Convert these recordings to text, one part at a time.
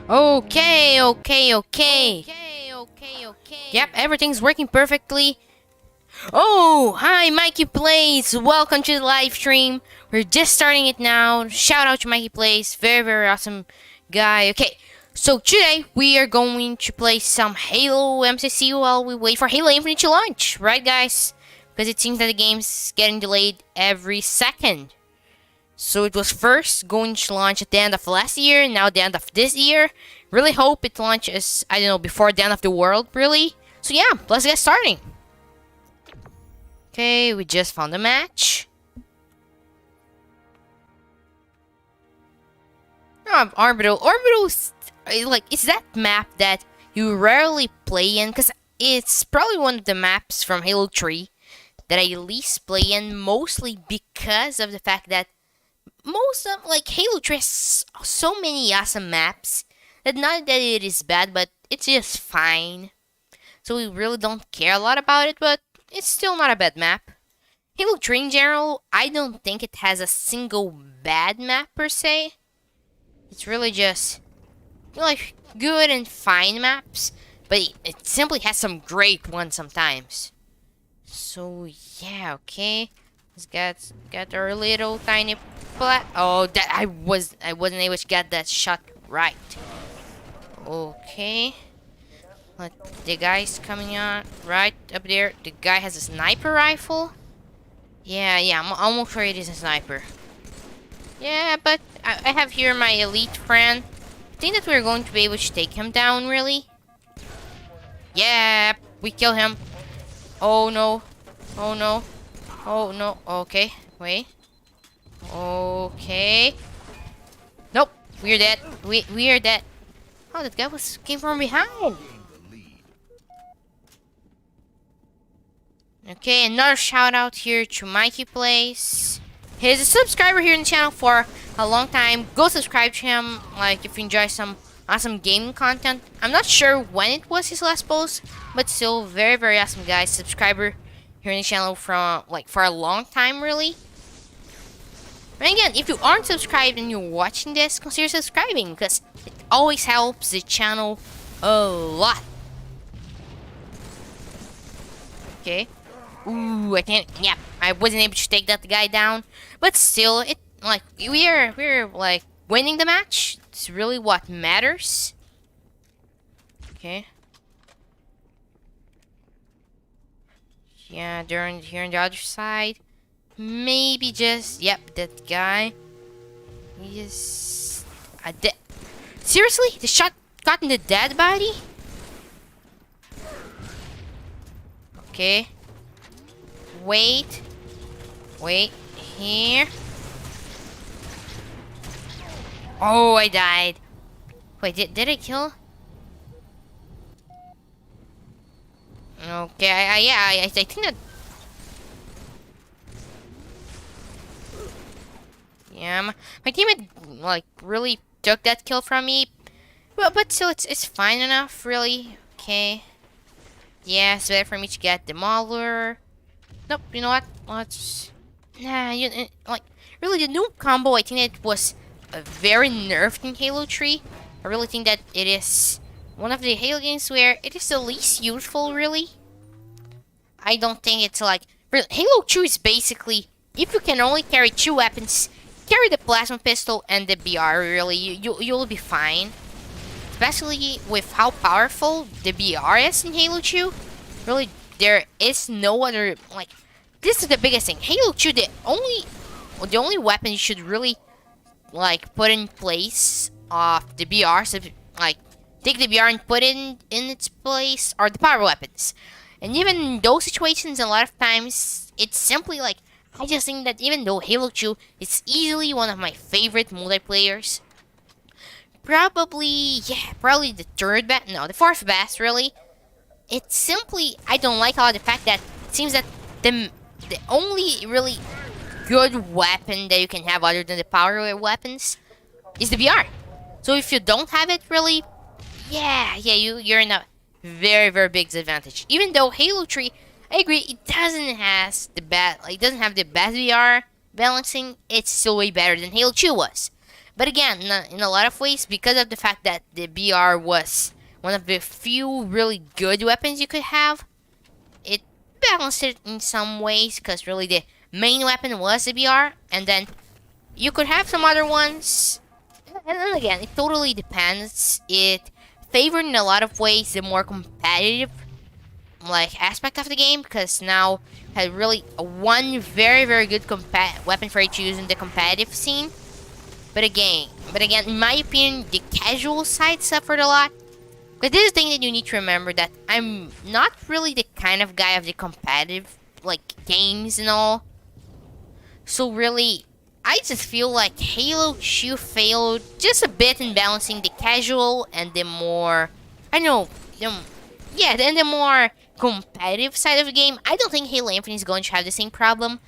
Okay. Yep, everything's working perfectly. Oh, hi, Mikey Plays. Welcome to the live stream. We're just starting it now. Shout out to Mikey Plays. Very awesome guy. Okay, so today we are going to play some Halo MCC while we wait for Halo Infinite to launch. Right, guys? Because it seems that the game's getting delayed every second. So it was first going to launch at the end of last year, now the end of this year. Really hope it launches, I don't know, before the end of the world, really. So yeah, let's get starting. Okay, we just found a match. Oh, Orbital. Orbital's, like, it's that map that you rarely play in, because it's probably one of the maps from Halo 3 that I least play in, mostly because of the fact that most of, like, Halo 3 has so many awesome maps that not that it is bad, but it's just fine. So we really don't care a lot about it, but it's still not a bad map. Halo 3 in general, I don't think it has a single bad map per se. It's really just, like, good and fine maps, but it simply has some great ones sometimes. So yeah, okay. Let's get our little tiny oh, that I wasn't able to get that shot right. Okay. The guy's coming on right up there. The guy has a sniper rifle. Yeah, I'm almost sure it is a sniper. Yeah, but I have here my elite friend. I think that we're going to be able to take him down, really. Yeah, we kill him. Oh no. Okay, wait. Okay. Nope, we're dead. We are dead. Oh, that guy came from behind. Okay, another shout out here to Mikey Plays. He's a subscriber here in the channel for a long time. Go subscribe to him, like, if you enjoy some awesome gaming content. I'm not sure when it was his last post, but still very awesome guy. Subscriber here in the channel from, like, for a long time, really. And again, if you aren't subscribed and you're watching this, consider subscribing, because it always helps the channel a lot. Okay. Ooh, I can't. Yeah, I wasn't able to take that guy down, but still, it, like, we're like winning the match. It's really what matters. Okay. Yeah, they're here on the other side. Maybe just, yep, that guy. He's a dead. Seriously, the shot got in the dead body. Okay. Wait here. Oh, I died. Wait, did I kill? Okay, I think that. Yeah, my teammate, like, really took that kill from me. But still, it's fine enough, really. Okay. Yeah, it's better for me to get the Mauler. Nope, you know what? Let's... Nah, like, really, the noob combo, I think it was very nerfed in Halo 3. I really think that it is one of the Halo games where it is the least useful, really. I don't think it's like... Halo 2 is basically, if you can only carry 2 weapons, carry the plasma pistol and the BR, really. You'll be fine. Especially with how powerful the BR is in Halo 2. Really, there is no other, like, this is the biggest thing. Halo 2, the only weapon you should really, like, put in place of the BR, so, like, take the BR and put it in its place, are the power weapons. And even in those situations, a lot of times, it's simply, like, I just think that even though Halo 2 is easily one of my favorite multiplayers, probably the fourth best, really. It's simply, I don't like all the fact that it seems that the only really good weapon that you can have other than the power weapons is the BR. So if you don't have it, really, you're in a very big disadvantage. Even though Halo 3, I agree, it doesn't have the best BR balancing. It's still way better than Halo 2 was. But again, in a lot of ways, because of the fact that the BR was one of the few really good weapons you could have, it balanced it in some ways, because really the main weapon was the BR, and then you could have some other ones. And then again, it totally depends. It favored in a lot of ways the more competitive aspect of the game, because now had really one very good weapon for you to use in the competitive scene. But again, in my opinion, the casual side suffered a lot. But this is the thing that you need to remember, that I'm not really the kind of guy of the competitive games and all. So really, I just feel like Halo 2 failed just a bit in balancing the casual and the more, I don't know, the more competitive side of the game. I don't think Halo Infinite is going to have the same problem,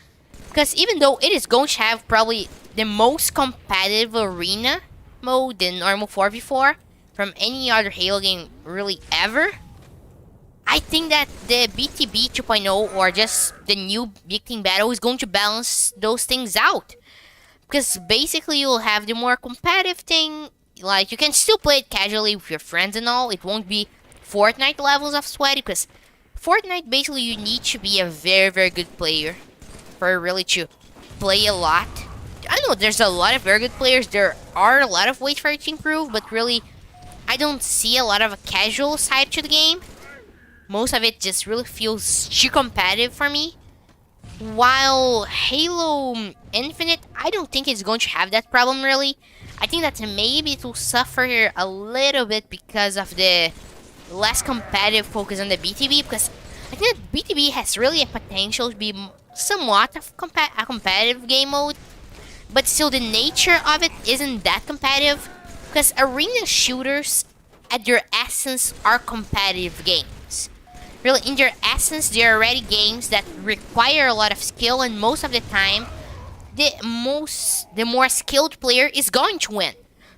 because even though it is going to have probably the most competitive arena mode than normal 4v4 from any other Halo game really ever, I think that the BTB 2.0 or just the new Big Team Battle is going to balance those things out. Because basically you'll have the more competitive thing, you can still play it casually with your friends and all. It won't be Fortnite levels of sweaty, because Fortnite basically you need to be a very good player for really to play a lot. I know there's a lot of very good players, there are a lot of ways for it to improve, but really I don't see a lot of a casual side to the game. Most of it just really feels too competitive for me. While Halo Infinite, I don't think it's going to have that problem really. I think that maybe it will suffer a little bit because of the less competitive focus on the BTB, because I think that BTB has really a potential to be somewhat of a competitive game mode, but still the nature of it isn't that competitive, because arena shooters at their essence are competitive games. Really, in their essence, they're already games that require a lot of skill, and most of the time, the more skilled player is going to win,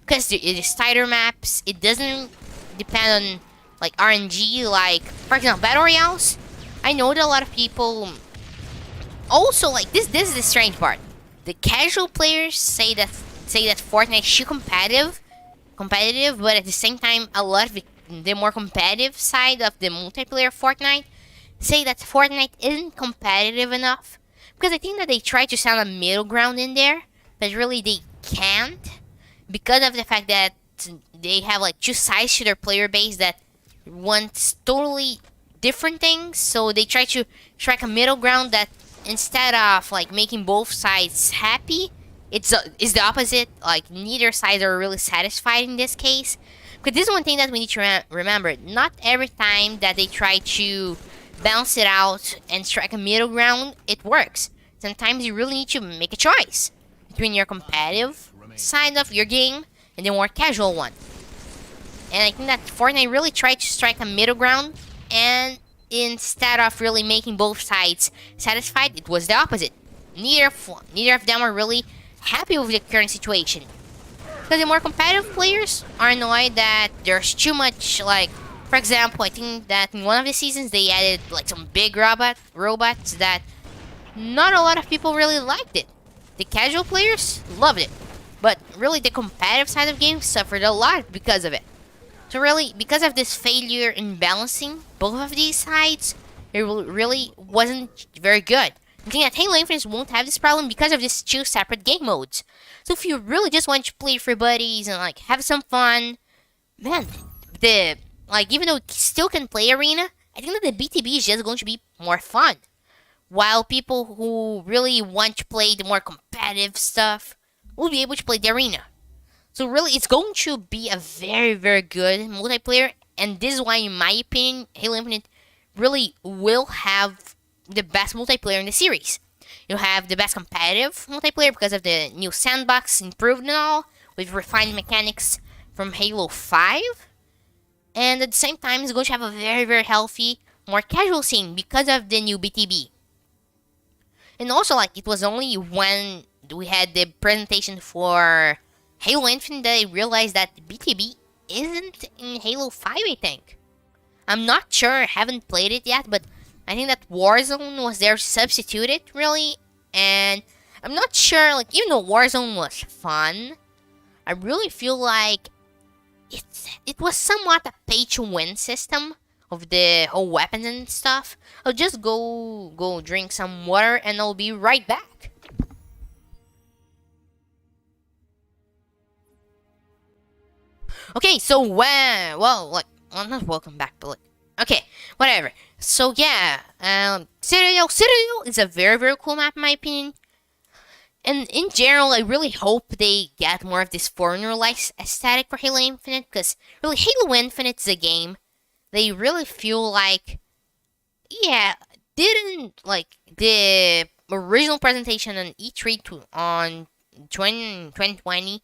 because it is tighter maps. It doesn't depend on RNG, for example battle royales. I know that a lot of people also this is the strange part. The casual players say that Fortnite is too competitive, but at the same time, a lot of the more competitive side of the multiplayer Fortnite say that Fortnite isn't competitive enough, because I think that they try to sound a middle ground in there, but really they can't, because of the fact that they have two sides to their player base that wants totally different things. So they try to strike a middle ground that, instead of making both sides happy, it's the opposite. Neither sides are really satisfied in this case. Because this is one thing that we need to remember. Not every time that they try to balance it out and strike a middle ground, it works. Sometimes you really need to make a choice between your competitive side of your game and the more casual one. And I think that Fortnite really tried to strike a middle ground, and instead of really making both sides satisfied, it was the opposite. Neither of them are really happy with the current situation. Because the more competitive players are annoyed that there's too much, for example, I think that in one of the seasons they added some big robots that not a lot of people really liked it. The casual players loved it, but really the competitive side of games suffered a lot because of it. So really, because of this failure in balancing both of these sides, it really wasn't very good. I think that Halo Infinite won't have this problem because of these two separate game modes. So if you really just want to play for buddies and have some fun, man, even though you still can play arena, I think that the BTB is just going to be more fun. While people who really want to play the more competitive stuff will be able to play the arena. So really, it's going to be a very good multiplayer, and this is why, in my opinion, Halo Infinite really will have the best multiplayer in the series. You'll have the best competitive multiplayer because of the new sandbox improved and all, with refined mechanics from Halo 5. And at the same time, it's going to have a very healthy, more casual scene because of the new BTB. And also, it was only when we had the presentation for Halo Infinite that I realized that BTB isn't in Halo 5, I think. I'm not sure, I haven't played it yet, but I think that Warzone was there to substitute it, really. And I'm not sure, even though Warzone was fun, I really feel like it was somewhat a pay-to-win system of the whole weapons and stuff. I'll just go drink some water and I'll be right back. Okay, so not welcome back, but okay, whatever. So yeah, Citadel is a very very cool map in my opinion. And in general, I really hope they get more of this foreigner-like aesthetic for Halo Infinite, because really Halo Infinite's a game they really feel like, yeah, didn't like the original presentation on E3 on 2020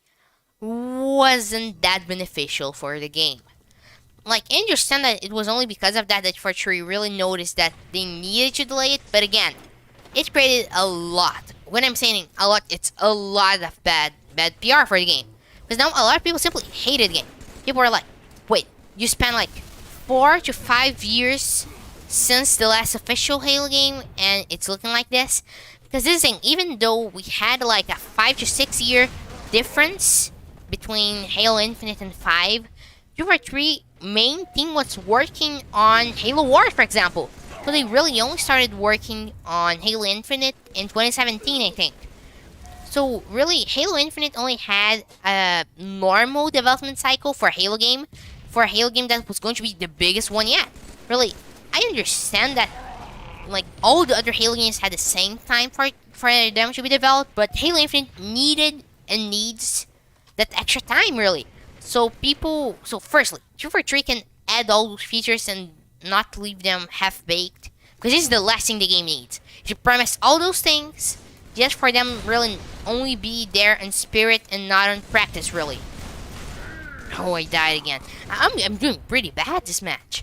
wasn't that beneficial for the game. Like, I understand that it was only because of that Fortune really noticed that they needed to delay it, but again, it created a lot. When I'm saying a lot, it's a lot of bad PR for the game. Because now a lot of people simply hated the game. People are like, wait, you spent like 4 to 5 years since the last official Halo game and it's looking like this? Because this thing, even though we had like a 5 to 6 year difference between Halo Infinite and 5, 2 or 3 main team was working on Halo Wars, for example. So they really only started working on Halo Infinite in 2017, I think. So really, Halo Infinite only had a normal development cycle for a Halo game. For a Halo game that was going to be the biggest one yet. Really, I understand that like all the other Halo games had the same time for them to be developed, but Halo Infinite needed and needs that extra time really. So firstly, 243 can add all those features and not leave them half-baked, because this is the last thing the game needs. If you promise all those things, just for them really only be there in spirit and not in practice really. Oh, I died again. I'm doing pretty bad this match.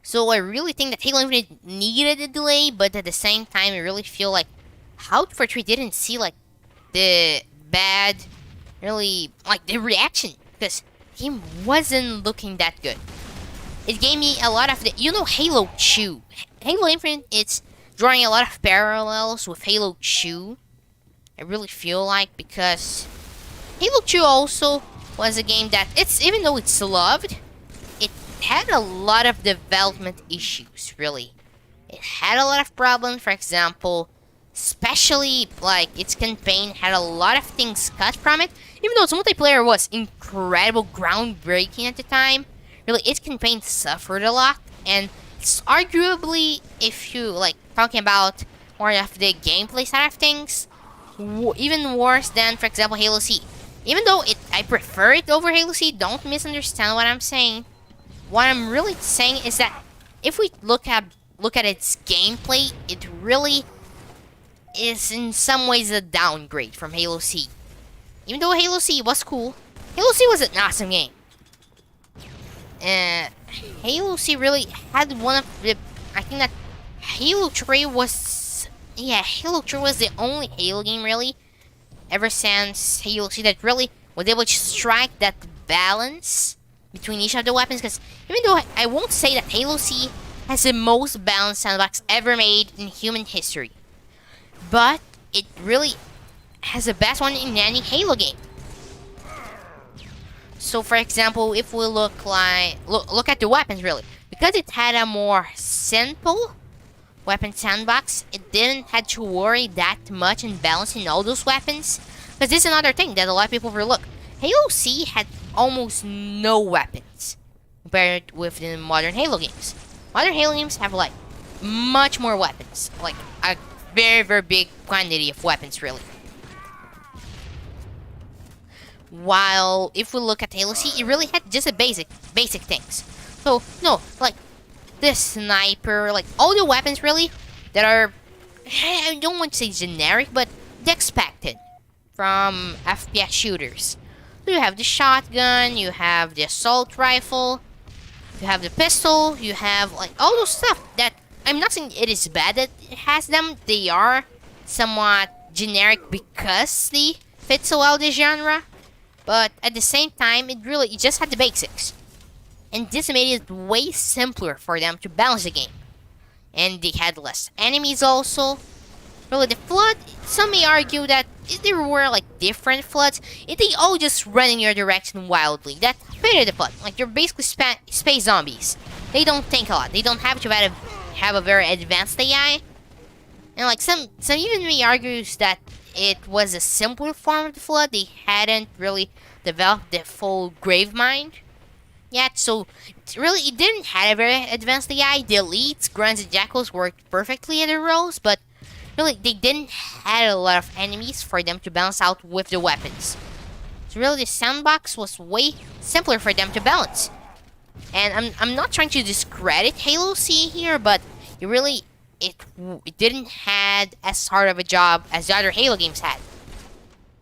So I really think that Halo Infinite needed a delay, but at the same time, I really feel like how 243 didn't see like the bad, really like the reaction, because the game wasn't looking that good. It gave me a lot of the, Halo 2. Halo Infinite, it's drawing a lot of parallels with Halo 2. I really feel like, because Halo 2 also was a game that, even though it's loved, it had a lot of development issues, really. It had a lot of problems, for example, especially, like, its campaign had a lot of things cut from it. Even though its multiplayer was incredible, groundbreaking at the time, really, its campaign suffered a lot, and it's arguably, if you, like, talking about more of the gameplay side of things, even worse than, for example, Halo C. Even though I prefer it over Halo C, don't misunderstand what I'm saying. What I'm really saying is that if we look at its gameplay, it really is in some ways a downgrade from Halo C. Even though Halo C was cool, Halo C was an awesome game. Halo C really had one of the, I think that Halo 3 was, Halo 3 was the only Halo game really, ever since Halo C, that really was able to strike that balance between each of the weapons, because even though I won't say that Halo C has the most balanced sandbox ever made in human history, but it really has the best one in any Halo game. So for example, if we look at the weapons really, because it had a more simple weapon sandbox, it didn't have to worry that much in balancing all those weapons. Because this is another thing that a lot of people overlook. Halo C had almost no weapons compared with the modern Halo games. Modern Halo games have like much more weapons, like a very very big quantity of weapons really. While if we look at Halo C, it really had just a basic things. So no, like this sniper, like all the weapons really that are, I don't want to say generic, but the expected from FPS shooters. So you have the shotgun, you have the assault rifle, you have the pistol, you have like all those stuff that I'm not saying it is bad that it has them. They are somewhat generic because they fit so well the genre, but at the same time it just had the basics. And this made it way simpler for them to balance the game. And they had less enemies also. Really, the flood, some may argue that if there were like different floods, if they all just run in your direction wildly, that fitted the flood. Like they're basically space zombies. They don't think a lot. They don't have to have a very advanced AI. And like some even may argues that it was a simpler form of the flood. They hadn't really developed the full grave mind yet, so really it didn't have a very advanced AI. The elites, grunts, and jackals worked perfectly in their roles, but really they didn't have a lot of enemies for them to balance out with the weapons. So really the sandbox was way simpler for them to balance. And I'm not trying to discredit Halo C here, but it didn't had as hard of a job as the other Halo games had.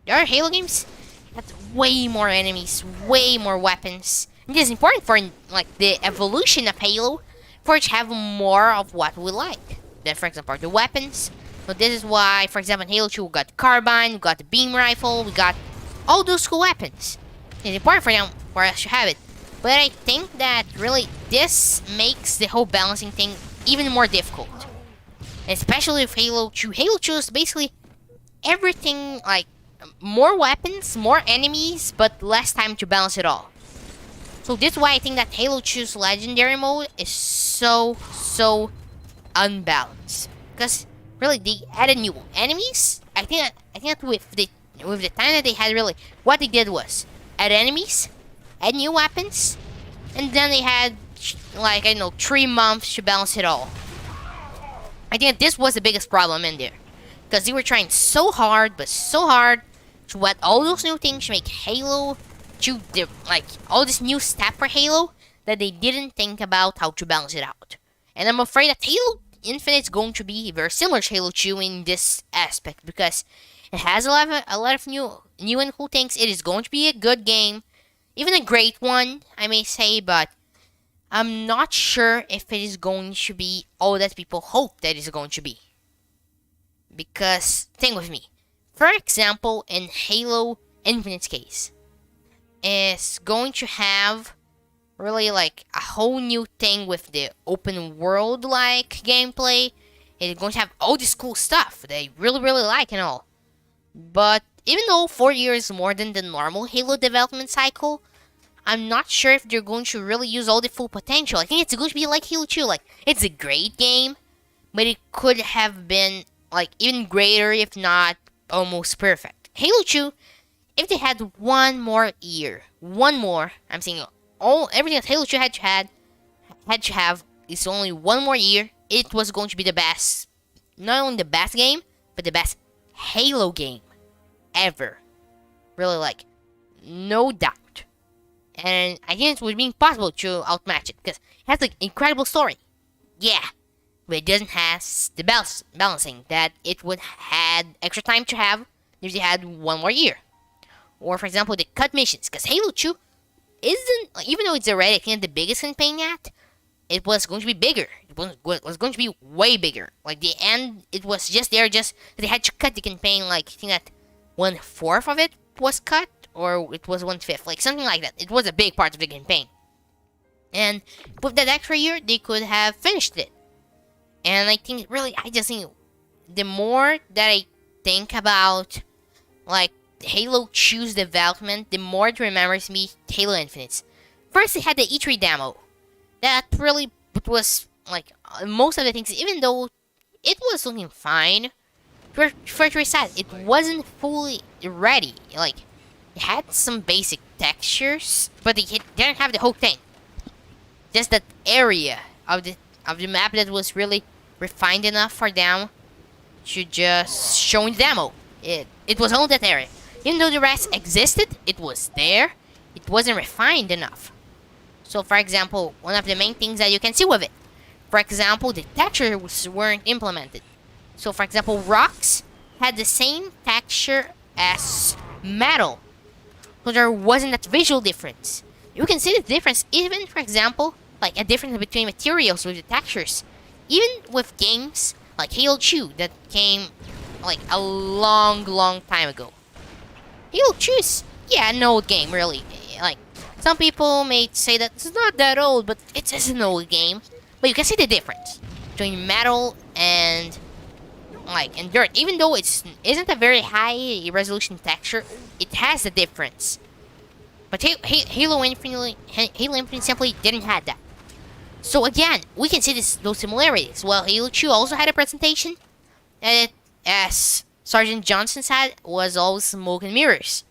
The other Halo games had way more enemies, way more weapons. It is important for like the evolution of Halo for it to have more of what we like. Then, for example, the weapons. So this is why, for example, in Halo 2 we got the carbine, we got the beam rifle, we got all those cool weapons. It's important for us to have it. But I think that really this makes the whole balancing thing even more difficult. Especially with Halo 2. Halo 2 is basically everything, like more weapons, more enemies, but less time to balance it all. So this is why I think that Halo 2's legendary mode is so unbalanced. Because really they added new enemies. I think that with the time that they had, really what they did was add enemies, add new weapons, and then they had like, I don't know, 3 months to balance it all. I think this was the biggest problem in there. Because they were trying so hard to add all those new things to make Halo to like all this new stuff for Halo that they didn't think about how to balance it out. And I'm afraid that Halo Infinite is going to be very similar to Halo 2 in this aspect, because it has a lot of new and cool things. It is going to be a good game, even a great one, I may say, but I'm not sure if it is going to be all that people hope that it's going to be. Because, think with me. For example, in Halo Infinite's case, it's going to have really like a whole new thing with the open world like gameplay. It's going to have all this cool stuff that I really like and all. But even though 4 years more than the normal Halo development cycle, I'm not sure if they're going to really use all the full potential. I think it's going to be like Halo 2. Like, it's a great game, but it could have been like even greater, if not almost perfect. Halo 2, if they had one more year, I'm saying everything that Halo 2 had to have is only one more year, it was going to be the best, not only the best game, but the best Halo game ever. Really, like, no doubt. And I think it would be impossible to outmatch it, because it has like incredible story. Yeah, but it doesn't have the balancing that it would had extra time to have if they had one more year. Or for example, the cut missions, because Halo 2 isn't, even though it's already I think the biggest campaign yet, it was going to be bigger. It was going to be way bigger. Like the end, it was just there, just they had to cut the campaign. Like I think that 1/4 of it was cut, or it was 1/5, like something like that. It was a big part of the campaign. And with that extra year, they could have finished it. And I think, really, I just think the more that I think about, like, Halo 2's development, the more it remembers me Halo Infinite. First, it had the E3 demo. That really was, like, most of the things, even though it was looking fine, for it to reset, it wasn't fully ready. Like, it had some basic textures, but it didn't have the whole thing. Just that area of the map that was really refined enough for them to just show in the demo. It was only that area. Even though the rest existed, it was there. It wasn't refined enough. So, for example, one of the main things that you can see with it, for example, the textures weren't implemented. So, for example, rocks had the same texture as metal. So there wasn't that visual difference. You can see the difference even, for example, like a difference between materials with the textures. Even with games like Halo 2 that came like a long time ago. Halo 2 is, yeah, an old game, really. Like, some people may say that it's not that old, but it is an old game. But you can see the difference between metal and like and dirt. Even though it's isn't a very high resolution texture, it has a difference. But Halo Infinite simply didn't have that. So again, we can see those similarities. Well, Halo 2 also had a presentation, and it, as Sergeant Johnson said, was all smoke and mirrors.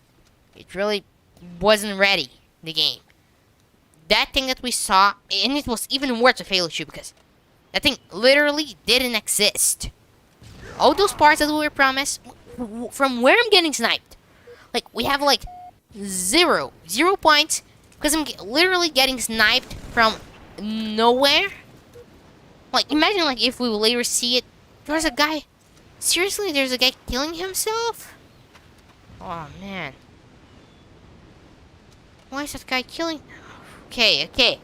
It really wasn't ready, the game. That thing that we saw, and it was even worse with Halo 2 because that thing literally didn't exist. All those parts that we were promised, from where I'm getting sniped. Like, we have like zero points because I'm literally getting sniped from nowhere. Like, imagine like if we will later see it. There's a guy. Seriously, there's a guy killing himself? Oh man. Why is that guy killing? Okay.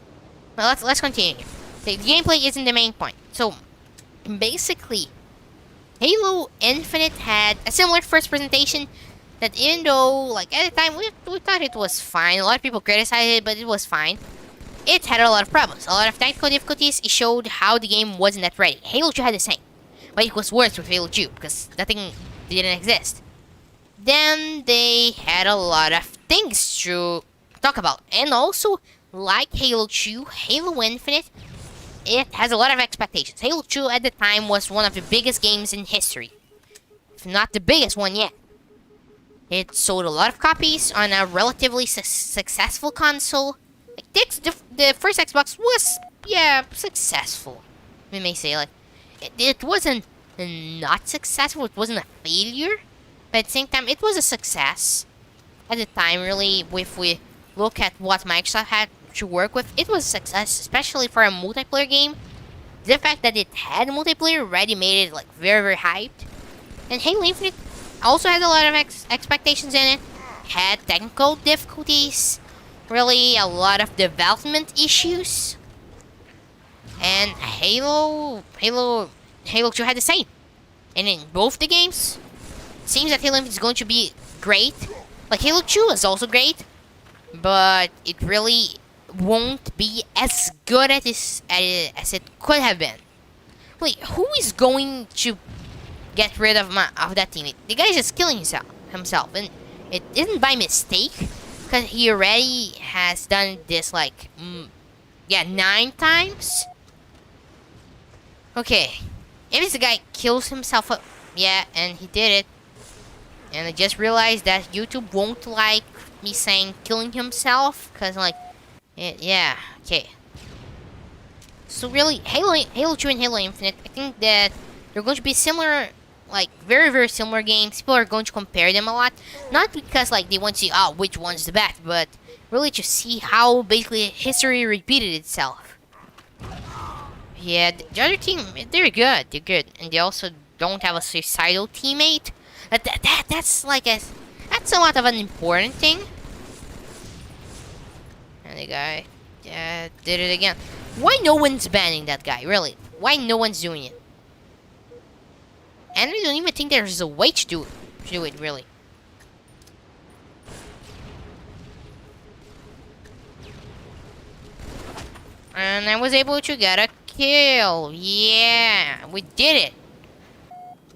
Well, let's continue. The gameplay isn't the main point. So, basically, Halo Infinite had a similar first presentation that even though, like, at the time, we thought it was fine. A lot of people criticized it, but it was fine. It had a lot of problems. A lot of technical difficulties. It showed how the game wasn't that ready. Halo 2 had the same. But it was worse with Halo 2, because that thing didn't exist. Then they had a lot of things to talk about. And also, like Halo 2, Halo Infinite, it has a lot of expectations. Halo 2 at the time was one of the biggest games in history. If not the biggest one yet. It sold a lot of copies on a relatively successful console. Like the first Xbox was, yeah, successful. We may say, like, it wasn't not successful, it wasn't a failure. But at the same time, it was a success. At the time, really, if we look at what Microsoft had to work with, it was a success, especially for a multiplayer game. The fact that it had multiplayer already made it like very hyped. And Halo Infinite also had a lot of expectations in it. Had technical difficulties, really a lot of development issues. And Halo 2 had the same. And in both the games, it seems that Halo Infinite is going to be great. Like Halo 2 is also great, but it really won't be as good as it could have been. Wait, who is going to get rid of that teammate? The guy is just killing himself, and it isn't by mistake, because he already has done this like 9 times. Okay, if this guy kills himself up, yeah, and he did it, and I just realized that YouTube won't like me saying killing himself, because like, yeah, okay. So really, Halo 2 and Halo Infinite, I think that they're going to be similar, like very similar games. People are going to compare them a lot, not because like they want to see which one's the best, but really to see how basically history repeated itself. Yeah, the other team, they're good, and they also don't have a suicidal teammate. That's like that's somewhat of an important thing. And the guy, yeah, did it again. Why no one's banning that guy? Really? Why no one's doing it? And I don't even think there's a way to do it. Really. And I was able to get a kill. Yeah, we did it.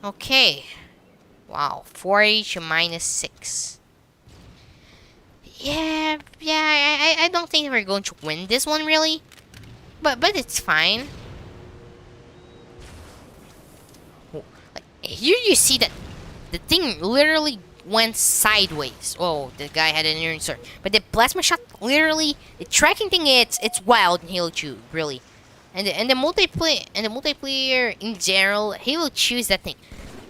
Okay. Wow, 40 to -6. Yeah, I don't think we're going to win this one, really. But it's fine. Like, here you see that the thing literally went sideways. Oh, the guy had an iron sword. But the plasma shot literally, the tracking thing, it's wild in Halo 2, really. And the multiplayer in general, Halo 2 is that thing.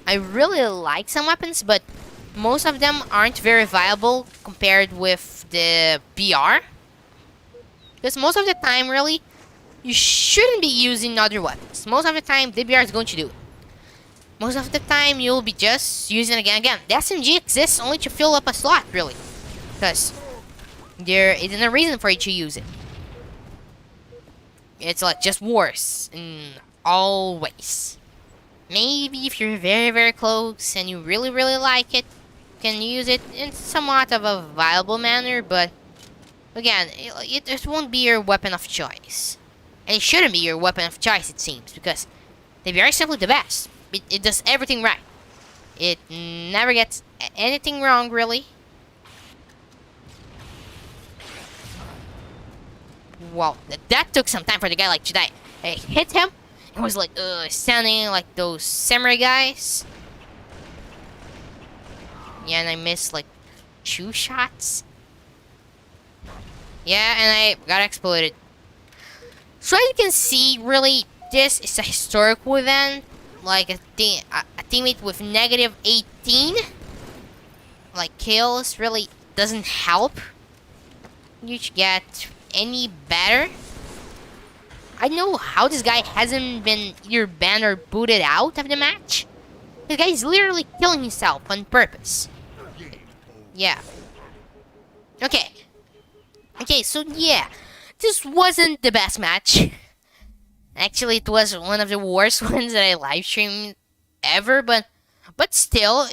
I really like some weapons, but most of them aren't very viable compared with the BR. Because most of the time, really, you shouldn't be using other weapons. Most of the time, the BR is going to do it. Most of the time, you'll be just using it again. The SMG exists only to fill up a slot, really. Because there isn't a reason for you to use it. It's like just worse in all ways. Maybe if you're very close and you really like it, you can use it in somewhat of a viable manner, but again, it won't be your weapon of choice. And it shouldn't be your weapon of choice, it seems, because they are simply the best. it does everything right. It never gets anything wrong, really. Well, that took some time for the guy like to die. I hit him. It was like standing like those samurai guys. Yeah, and I missed like 2 shots. Yeah, and I got exploded. So as you can see, really, this is a historical event. Like a teammate with negative 18, like kills, really doesn't help you to get any better. I know how this guy hasn't been either banned or booted out of the match. This guy is literally killing himself on purpose. Yeah. Okay. Okay, so yeah, this wasn't the best match. Actually, it was one of the worst ones that I live streamed ever. But still,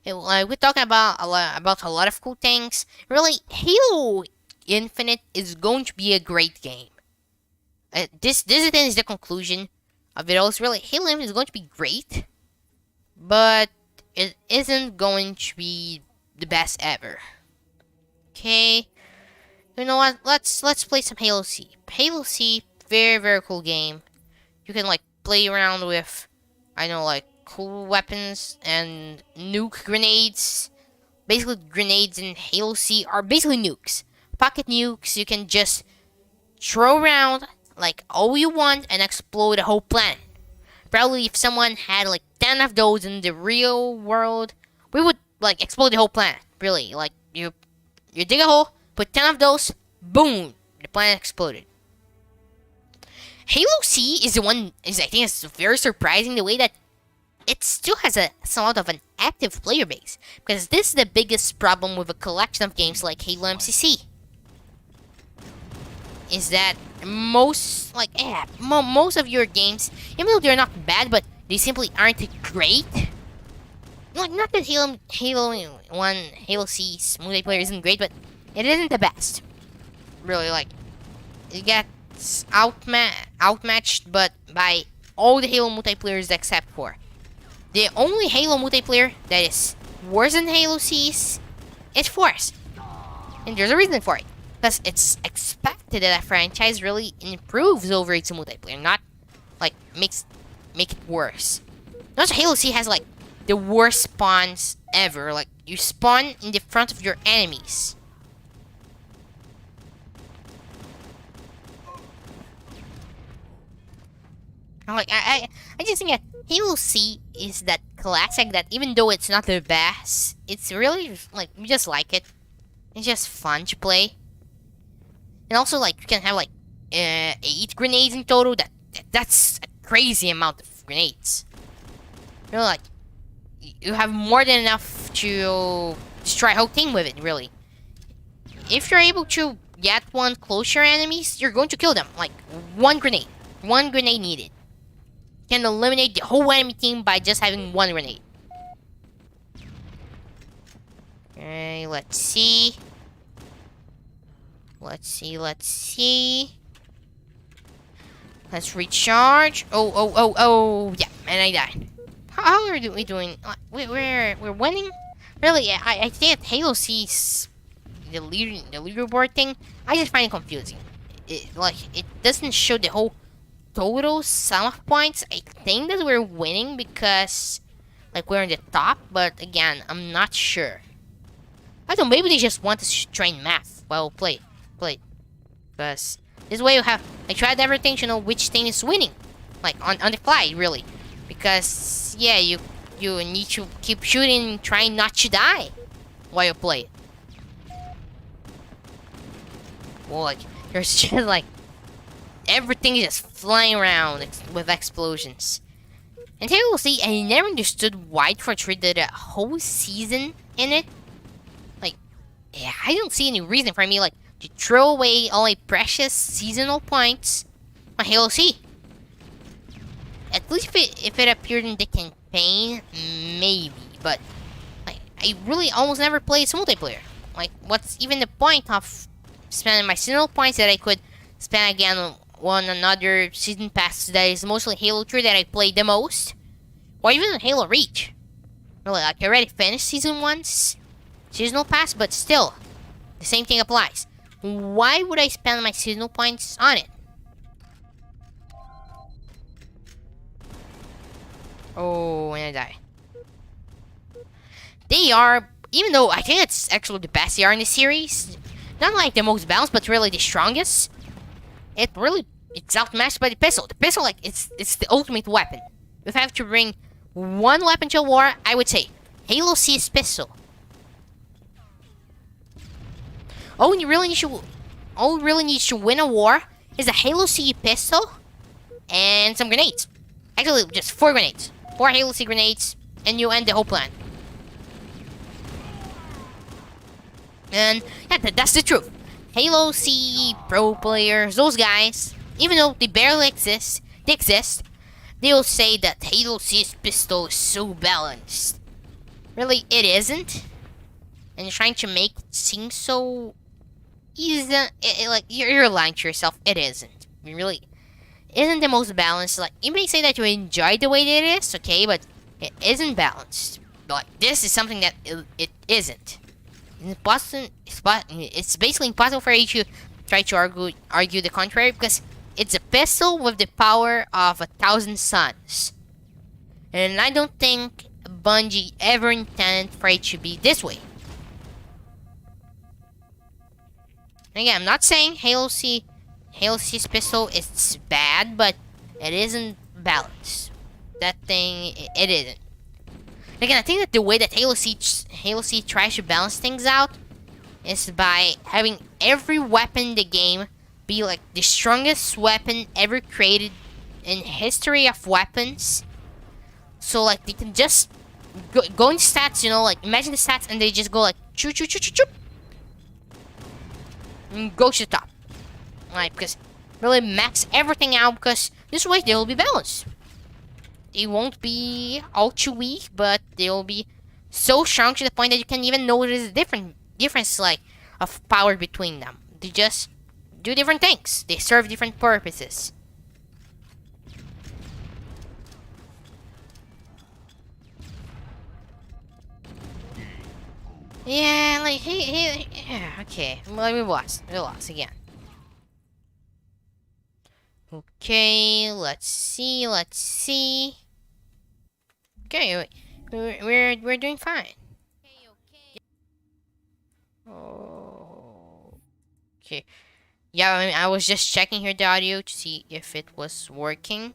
like we're talking about a lot of cool things. Really, Halo Infinite is going to be a great game. This is the conclusion of it all. It's really, Halo Infinite is going to be great, but it isn't going to be the best ever. Okay, you know what? Let's play some Halo C. Halo C, very cool game. You can like play around with, I know, like cool weapons and nuke grenades. Basically, grenades in Halo C are basically nukes. Pocket nukes you can just throw around like all you want and explode the whole planet. Probably if someone had like 10 of those in the real world, we would like explode the whole planet. Really, like you dig a hole, put 10 of those, boom, the planet exploded. Halo C is the one, I think it's very surprising the way that it still has somewhat of an active player base. Because this is the biggest problem with a collection of games like Halo MCC. Is that most of your games, even though they're not bad, but they simply aren't great. Like, not that Halo 1, Halo C's multiplayer isn't great, but it isn't the best. Really, like, it gets outmatched, but by all the Halo multiplayers except for the only Halo multiplayer that is worse than Halo C's is Force. And there's a reason for it. Because it's expected that a franchise really improves over its multiplayer, not like make it worse. Also, Halo C has like the worst spawns ever. Like, you spawn in the front of your enemies. Like, I just think that Halo C is that classic that even though it's not the best, it's really like, we just like it. It's just fun to play. And also, like, you can have like 8 grenades in total. That's a crazy amount of grenades. You know, like, you have more than enough to destroy a whole team with it, really. If you're able to get one close to your enemies, you're going to kill them. Like, one grenade needed. You can eliminate the whole enemy team by just having one grenade. Okay, let's see. Let's recharge. Oh, yeah, and I died. How are we doing? We're winning? Really, I think that Halo C's the leaderboard thing, I just find it confusing. It doesn't show the whole total sum of points. I think that we're winning because like we're in the top, but again, I'm not sure. I don't know, maybe they just want us to train math while play. Because this way you have, I tried everything to know which team is winning. Like on the fly, really. Because yeah, you need to keep shooting, trying not to die while you play. Well, like, there's just like everything is just flying around with explosions. And here we'll see, I never understood why 4-3 did a whole season in it. Like, yeah, I don't see any reason for me like to throw away all my precious seasonal points on Halo C. At least if it appeared in the campaign, maybe. But like, I really almost never played multiplayer. Like, what's even the point of spending my seasonal points that I could spend again on another season pass that is mostly Halo 3 that I played the most? or even Halo Reach. Really, like I already finished Season 1's seasonal pass, but still, the same thing applies. Why would I spend my seasonal points on it? Oh, and I die. They are, even though I think it's actually the best they are in the series, not like the most balanced, but really the strongest. It's outmatched by the pistol. The pistol, like, it's the ultimate weapon. If I have to bring one weapon to a war, I would say Halo C's pistol. All you really need to win a war is a Halo C pistol and some grenades. Actually, just 4 grenades. 4 Halo C grenades, and you end the whole plan. And yeah, that's the truth. Halo C pro players, those guys, even though they barely exist, they'll say that Halo C's pistol is so balanced. Really, it isn't. And you're trying to make it seem so easy. Like, you're lying to yourself. It isn't. It really isn't the most balanced. Like, you may say that you enjoy the way that it is, okay, but it isn't balanced. Like, this is something that it isn't. It's basically impossible for you to try to argue the contrary, because it's a pistol with the power of 1,000 suns. And I don't think Bungie ever intended for it to be this way. Again, I'm not saying Halo C's pistol is bad, but it isn't balanced. That thing, it isn't. Again, I think that the way that Halo C tries to balance things out is by having every weapon in the game be like the strongest weapon ever created in history of weapons. So like they can just go in stats, you know, like imagine the stats and they just go like choo choo choo choo choo and go to the top. Like, because really max everything out, because this way they will be balanced. They won't be all too weak, but they will be so strong to the point that you can't even notice the difference like of power between them. They just do different things. They serve different purposes. Yeah, like yeah, okay. Well, we lost again. Okay, let's see. Okay, we're doing fine. Oh, okay. Yeah, I mean, I was just checking here the audio to see if it was working.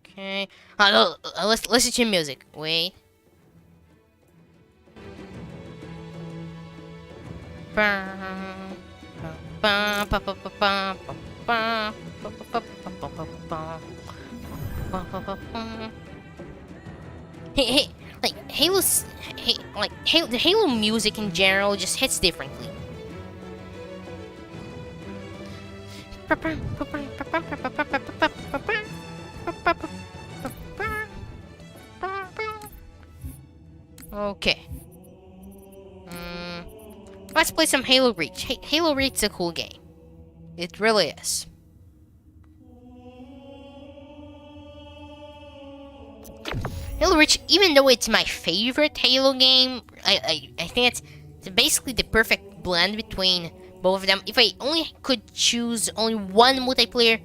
Okay. Let's listen to music. Wait. Hey, like the Halo music in general just hits differently. Okay. Let's play some Halo Reach. Halo Reach is a cool game. It really is. Halo Reach, even though it's my favorite Halo game, I think it's basically the perfect blend between both of them. If I only could choose only one multiplayer,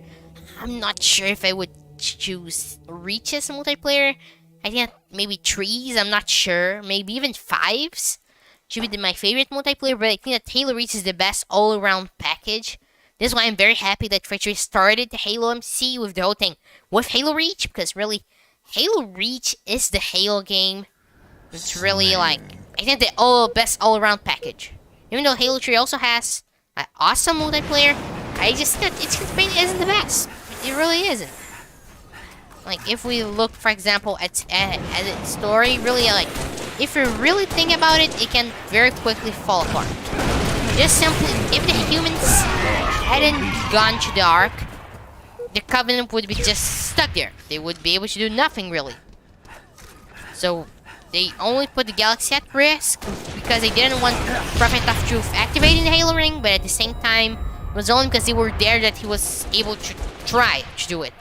I'm not sure if I would choose Reach as a multiplayer. I think maybe 3s, I'm not sure. Maybe even 5s should be my favorite multiplayer, but I think that Halo Reach is the best all-around package. This is why I'm very happy that Frederick started the Halo MCC with the whole thing with Halo Reach, because really, Halo Reach is the Halo game. It's really like, I think the best all-around package. Even though Halo 3 also has an awesome multiplayer, I just think that its campaign isn't the best. It really isn't. Like, if we look, for example, at its story, really, like, if you really think about it, it can very quickly fall apart. Just simply, if the humans hadn't gone to the Ark, the Covenant would be just stuck there. They would be able to do nothing, really. So, they only put the galaxy at risk because because they didn't want Prophet of Truth activating the Halo Ring, but at the same time, it was only because they were there that he was able to try to do it.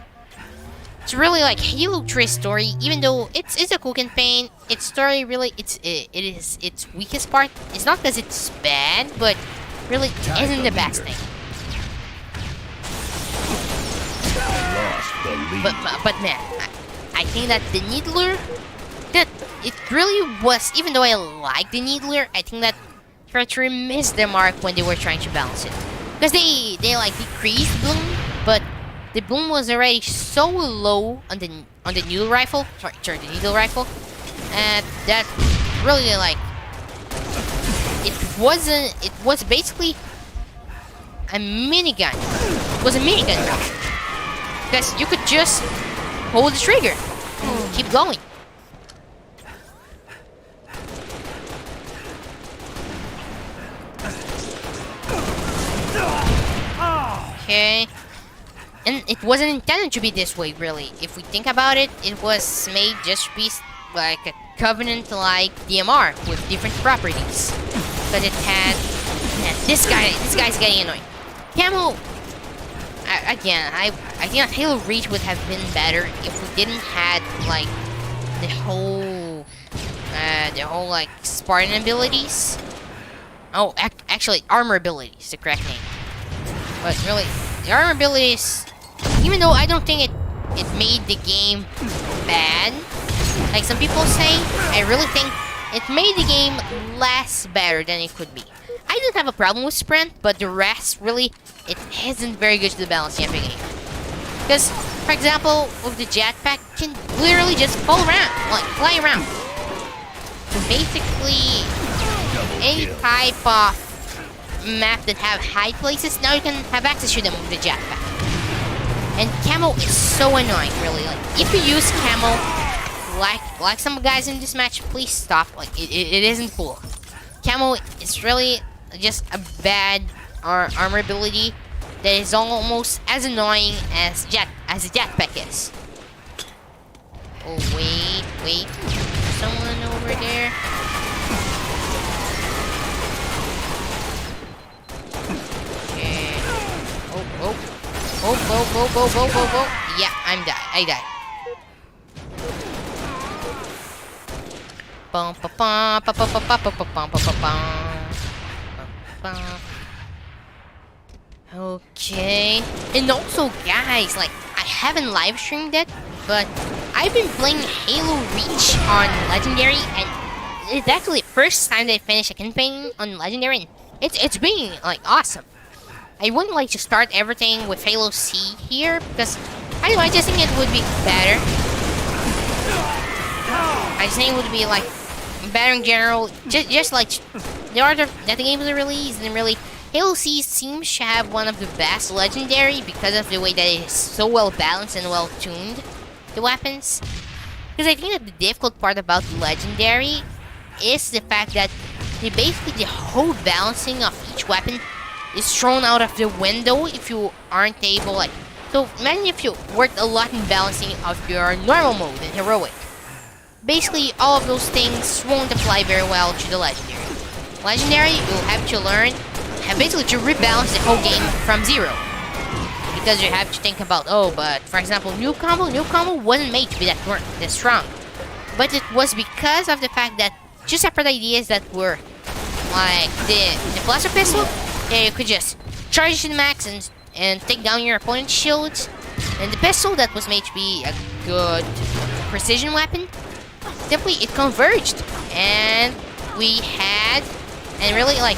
It's really like Halo 3 story, even though it's a cool campaign, its story really, it is its weakest part. It's not because it's bad, but really isn't the best thing. But man, I think that the Needler, that it really was, even though I like the Needler, I think that Treachery missed the mark when they were trying to balance it. Because they like decreased bloom, but the bloom was already so low on the needle rifle, sorry, the needle rifle, and that really like it was basically a minigun. It was a minigun because you could just hold the trigger, and keep going. Okay. And it wasn't intended to be this way, really. If we think about it, it was made just to be like a Covenant-like DMR with different properties. But it had... Man, this guy's getting annoying. Camo! Again, I think that Halo Reach would have been better if we didn't had like the whole like Spartan abilities. Oh, actually, armor abilities, the correct name. But really, the armor abilities, even though I don't think it made the game bad, like some people say, I really think it made the game less better than it could be. I don't have a problem with sprint, but the rest really, it isn't very good to the balance of the game. Because, for example, with the jetpack, you can literally just fall around, like fly around. Basically, any type of map that have high places, now you can have access to them with the jetpack. And camo is so annoying, really. Like, if you use camo, like some guys in this match, please stop. Like, it isn't cool. Camo is really just a bad armor ability that is almost as annoying as a jetpack is. Oh wait, someone over there. Oh. Yeah, I died. Okay. And also, guys, like, I haven't live streamed it, but I've been playing Halo Reach on Legendary, and it's actually the first time that I finished a campaign on Legendary, and it's been, like, awesome. I wouldn't like to start everything with Halo C here, because I don't know, I just think it would be better. I just think it would be, like, better in general, just like the order that the game was released, and really, Halo C seems to have one of the best Legendary because of the way that it is so well balanced and well tuned, the weapons. Because I think that the difficult part about Legendary is the fact that basically the whole balancing of each weapon is thrown out of the window if you aren't able, like, so imagine if you worked a lot in balancing of your normal mode and heroic. Basically, all of those things won't apply very well to the Legendary. Legendary, you'll have to learn, basically to rebalance the whole game from zero. Because you have to think about, oh, but for example, noob combo wasn't made to be that strong. But it was because of the fact that two separate ideas that were, like, the blaster pistol, yeah, you could just charge to the max and take down your opponent's shields. And the pistol that was made to be a good precision weapon, simply it converged. And we had, and really, like,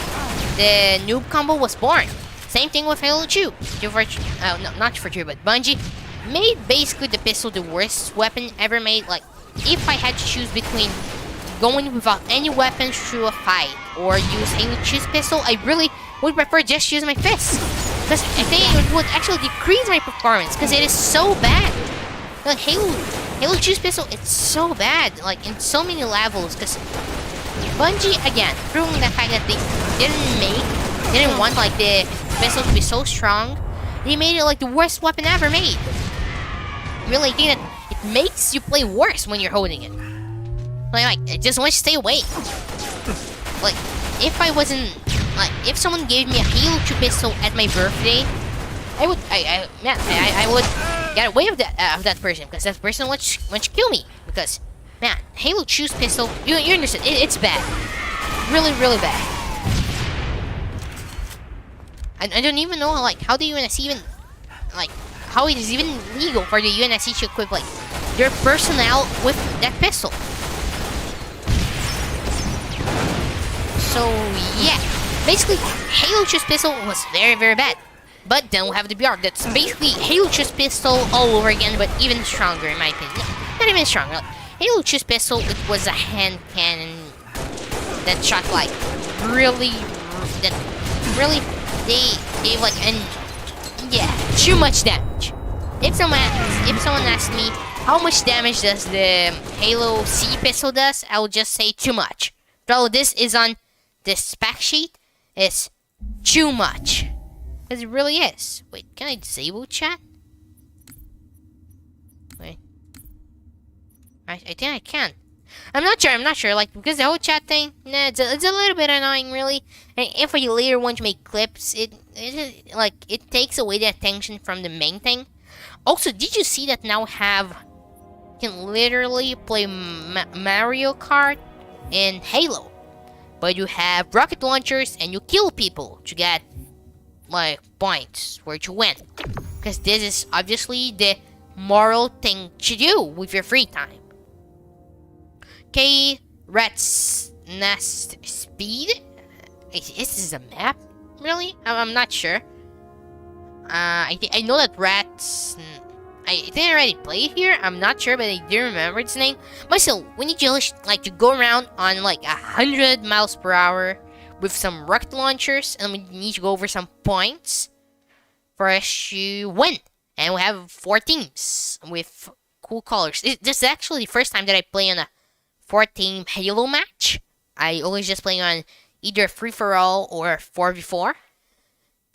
the noob combo was born. Same thing with Halo 2. Not for 2, but Bungie made basically the pistol the worst weapon ever made. Like, if I had to choose between going without any weapons through a fight or use Halo 2's pistol, I really would prefer just use my fist. Because I think it would actually decrease my performance, because it is so bad. Like, Halo 2's pistol, it's so bad, like, in so many levels, because Bungie, again, proving the fact that they didn't want, like, the pistol to be so strong, they made it, like, the worst weapon ever made. Really, I think that it makes you play worse when you're holding it. Like, I just want to stay away. like, if I wasn't, like, if someone gave me a Halo 2 pistol at my birthday, I would get away with that person, because that person wants to kill me. Because, man, Halo 2's pistol, you understand, it's bad. Really, really bad. I don't even know, like, how the UNSC even, like, how it is even legal for the UNSC to equip, like, their personnel with that pistol. So, yeah. Basically, Halo 2's pistol was very, very bad. But then we have the BR. That's basically Halo 2's pistol all over again, but even stronger in my opinion. No, not even stronger. Like, Halo 2's pistol, it was a hand cannon that shot like really they gave like too much damage. If someone asks me how much damage does the Halo C pistol does, I will just say too much. Though this is on the spec sheet, it's too much. Because it really is. Wait, can I disable chat? Wait. I think I can. I'm not sure, like, because the whole chat thing, nah, it's a little bit annoying, really. And if you later want to make clips, it takes away the attention from the main thing. Also, did you see that now you can literally play Mario Kart in Halo, but you have rocket launchers and you kill people to get, like, points where to win. Because this is obviously the moral thing to do with your free time. Okay, Rat's Nest Speed. Is this a map? Really? I'm not sure. I know that Rat's... I think I already played here. I'm not sure, but I do remember its name. But still, we need to like to go around on like 100 miles per hour with some rocket launchers, and we need to go over some points for us to win. And we have 4 teams with cool colors. This is actually the first time that I play on a 4-team Halo match. I always just play on either free-for-all or 4v4.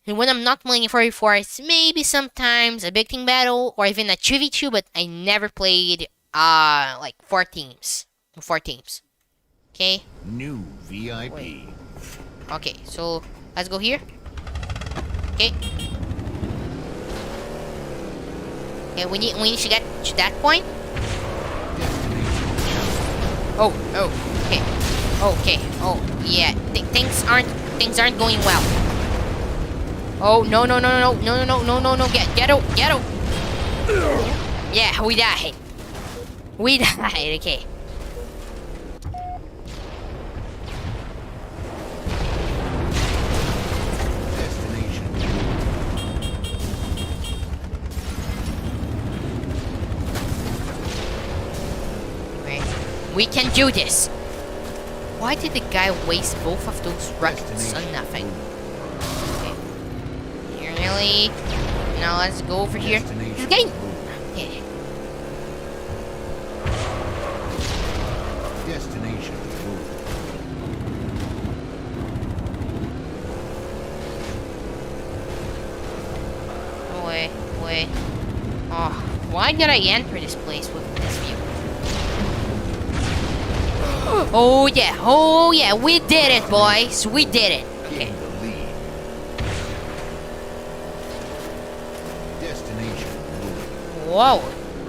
And when I'm not playing 4v4, it's maybe sometimes a big team battle or even a 2v2, but I never played like 4 teams. 4 teams. Okay. New VIP. Wait. Okay, so let's go here. Okay. Okay, we need to get to that point. Oh, okay. Okay. Oh, yeah. Things aren't going well. Oh, no. Get out. Yeah, we died. Okay. We can do this. Why did the guy waste both of those rockets on nothing? Okay. Here, really? Now let's go over here. This guy. Okay. Destination. Wait. Oh, why did I enter this place with this view? Oh yeah, we did it, boys. We did it. Okay. Destination. Whoa,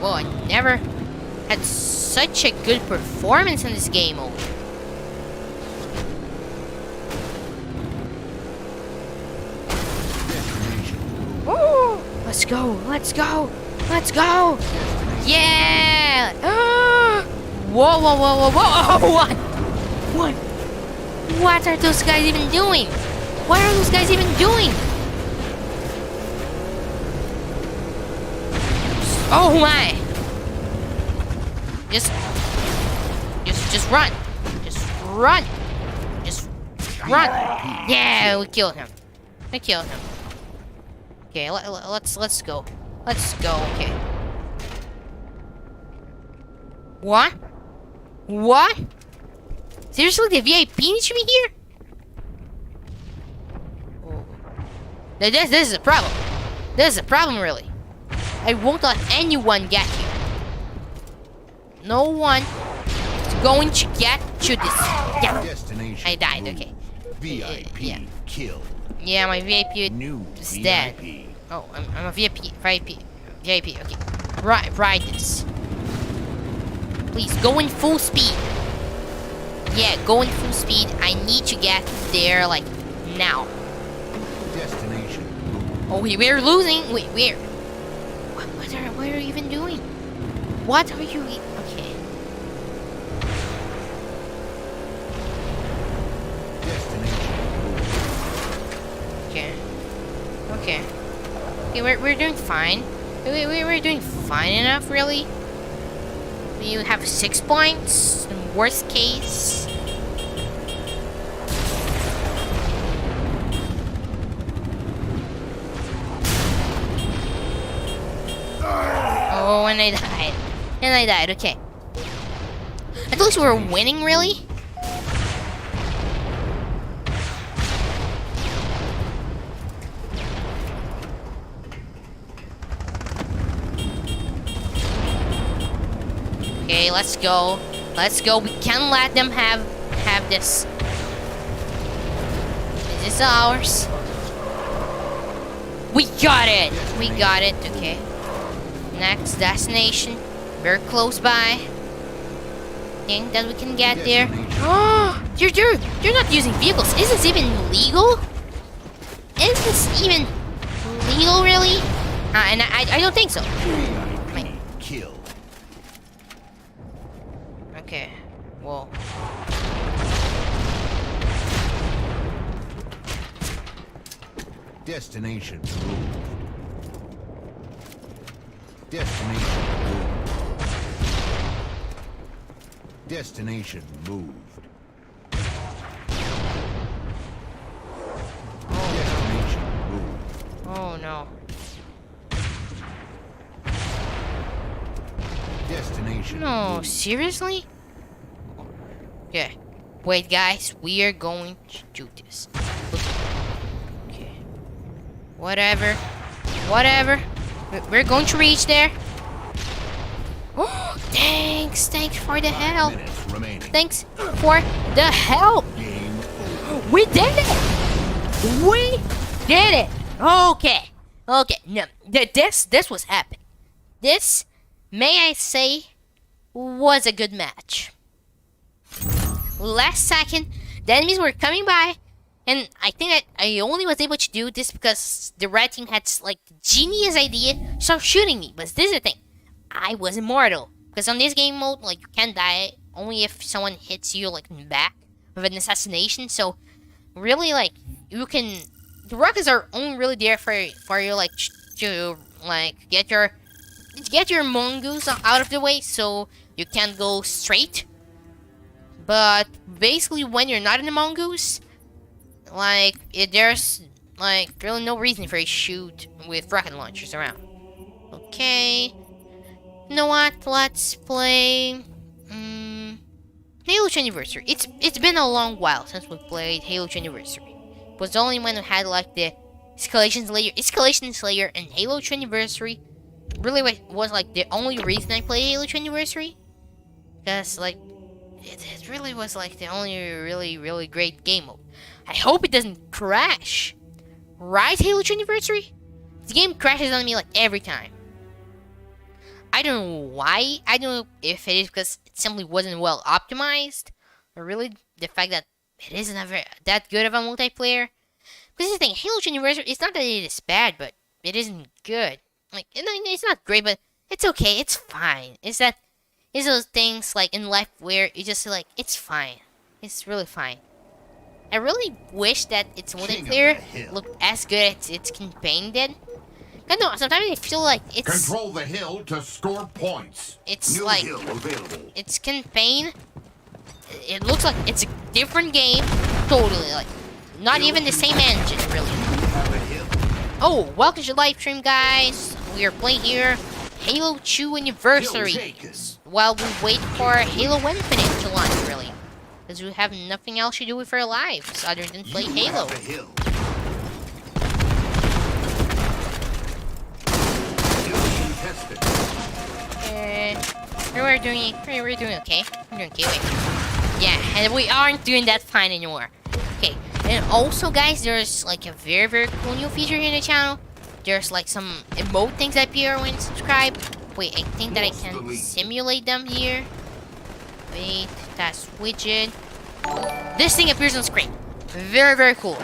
I never had such a good performance in this game. Oh. Woo! Let's go. Yeah! Whoa! What are those guys even doing? What are those guys even doing? Oh my! Just run! Just run! Yeah, we killed him. Okay, let's go. Okay. What? Seriously, the VIP needs to be here? Oh. This is a problem. This is a problem, really. I won't let anyone get here. No one is going to get to this. Yeah, Destination. I died. moved. Okay. VIP Yeah. killed. Yeah, my VIP New is dead. VIP. Oh, I'm a VIP. Okay. Ride this. Please go in full speed. Yeah, go in full speed. I need to get there like now. Destination. moved. Oh, we're losing. Wait, where? What are you even doing? What are you? Okay. Destination. moved. Okay. We're doing fine. We're doing fine enough, really. We have 6 points. In worst case. Oh, and I died. Okay. At least we're winning, really. Okay, let's go. We can't let them have this. This is ours. We got it. Okay. Next destination. Very close by. Think that we can get there. Oh, you're not using vehicles. Is this even legal? Is this even legal, really? And I don't think so. VIP killed. Okay. Well. Destination. moved. Destination. moved. Destination moved. Destination moved. Oh no. Destination No, moved. seriously? Okay. Wait, guys. We are going to do this. Okay. Whatever. We're going to reach there. Oh, thanks for the help. Minutes remaining. Thanks for the help. Game over. We did it. Okay. No, this was epic. This, may I say, was a good match. Last second, the enemies were coming by, and I think that I only was able to do this because the red team had like the genius idea to start shooting me. But this is the thing, I was immortal because on this game mode, like you can't die only if someone hits you like in the back with an assassination. So really, like you can, the rockets are only really there for you like to like get your mongoose out of the way so you can't go straight. But basically, when you're not in the mongoose, like there's like really no reason for you to shoot with rocket launchers around. Okay, you know what? Let's play Halo 2 Anniversary. It's been a long while since we played Halo 2 Anniversary. It was only when we had like the Escalation Slayer, and Halo 2 Anniversary really was like the only reason I played Halo 2 Anniversary. Because like it really was like the only really great game mode. I hope it doesn't crash. Right, Halo 2 Anniversary? The game crashes on me like every time. I don't know why. I don't know if it is because it simply wasn't well optimized, or really the fact that it isn't that good of a multiplayer. Because the thing, Halo 2 Anniversary, it's not that it is bad, but it isn't good. Like, it's not great, but it's okay. It's fine. It's those things like in life where you just like, it's fine. It's really fine. I really wish that its multiplayer looked as good as its campaign did. I know, sometimes I feel like it's... Control the hill to score points. It's New like... hill available. Its campaign... It looks like it's a different game. Totally, like... Not even the same engine, really. Have a hill. Oh, welcome to the live stream, guys. We are playing here Halo 2 Anniversary. Hill taken. While we wait for Halo Infinite to launch, really. Because we have nothing else to do with our lives other than play You Halo. have a hill. Hill contested. We're doing okay. We're doing okay. Wait. Yeah, and we aren't doing that fine anymore. Okay, and also guys, there's like a very cool new feature here in the channel. There's like some emote things that appear when you subscribe. Wait, I think that I can simulate them here. Wait, that's widget. This thing appears on screen. Very cool.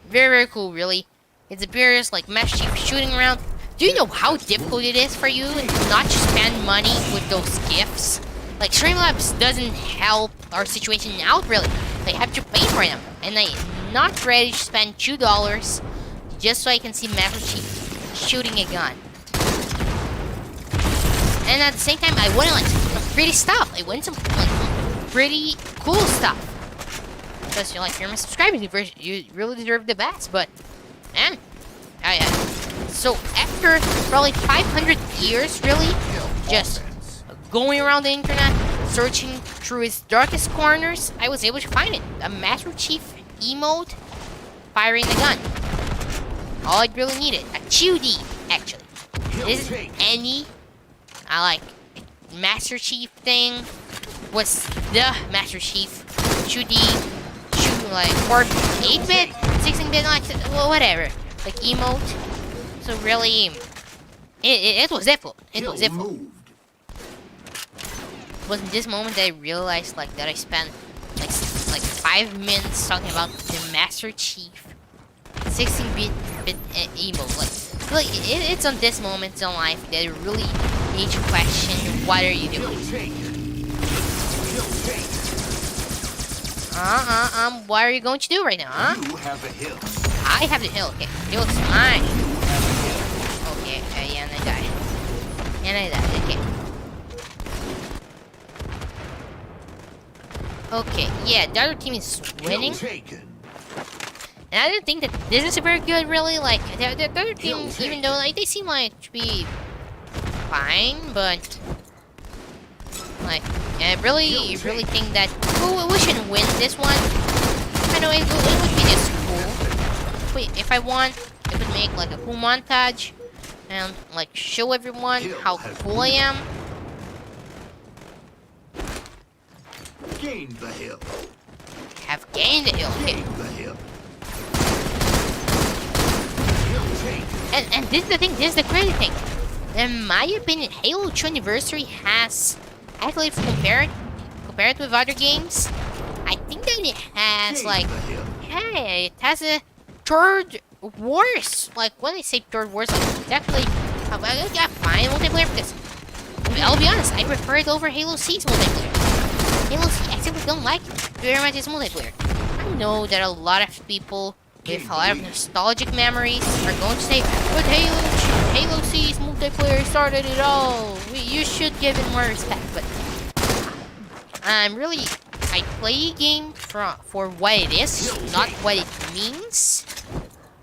Very cool, really. It appears like Master Chief shooting around. Do you know how difficult it is for you not to spend money with those gifts? Like, Streamlabs doesn't help our situation out, really. They have to pay for them. And I'm not ready to spend $2 just so I can see Master Chief shooting a gun. And at the same time, I want like some pretty stuff. I want some like pretty cool stuff. Because you're like, you're my subscribers, you really deserve the best. But, man, so after probably 500 years, really, just going around the internet, searching through its darkest corners, I was able to find it. A Master Chief emote firing the gun. All I really needed. A 2D, actually. This is any Master Chief thing was the Master Chief 2D shoot like 8-bit, 16-bit, like whatever. Like emote. So really it was difficult. It was difficult. It was in this moment that I realized like that I spent like 5 minutes talking about the Master Chief 16-bit emote. Like it's on this moment in life that I really need to question what are you doing. What are you going to do right now, huh? You have a hill. I have the hill. Okay, hill is mine. Okay, yeah, and I died. Okay. Okay, yeah, the other team is winning. And I don't think that this is very good, really. Like, the other team, even though like they seem like to be fine, but like, I really think that we should win this one. I know it would be just cool. Wait, if I won, I could make like a cool montage and like show everyone how cool I am. Gain the hill. Have gained the hill. Okay. Gain the hill. And this is the thing. This is the crazy thing. In my opinion, Halo 2 Anniversary has actually compared with other games. I think that it has like, hey, it has a third worst. Like when I say third worst, like, it's actually a fine multiplayer for this. I'll be honest, I prefer it over Halo C's multiplayer. Halo C, I simply don't like it very much as multiplayer. I know that a lot of people with a lot of nostalgic memories are going to say, but Halo C's multiplayer started it all. You should give it more respect. But I play a game for what it is, not what it means.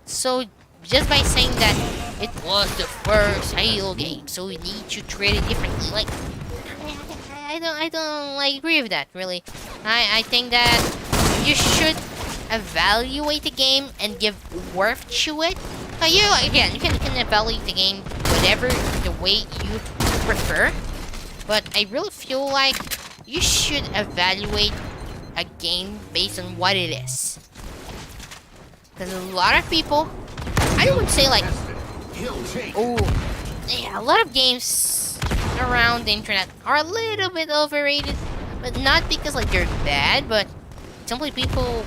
So just by saying that it was the first Halo game, so we need to treat it differently, like I don't like agree with that, really. I think that you should evaluate the game and give worth to it. You can evaluate the game whatever the way you prefer, but I really feel like you should evaluate a game based on what it is. Because a lot of people, I wouldn't say like, oh, yeah, a lot of games around the internet are a little bit overrated, but not because like they're bad, but simply people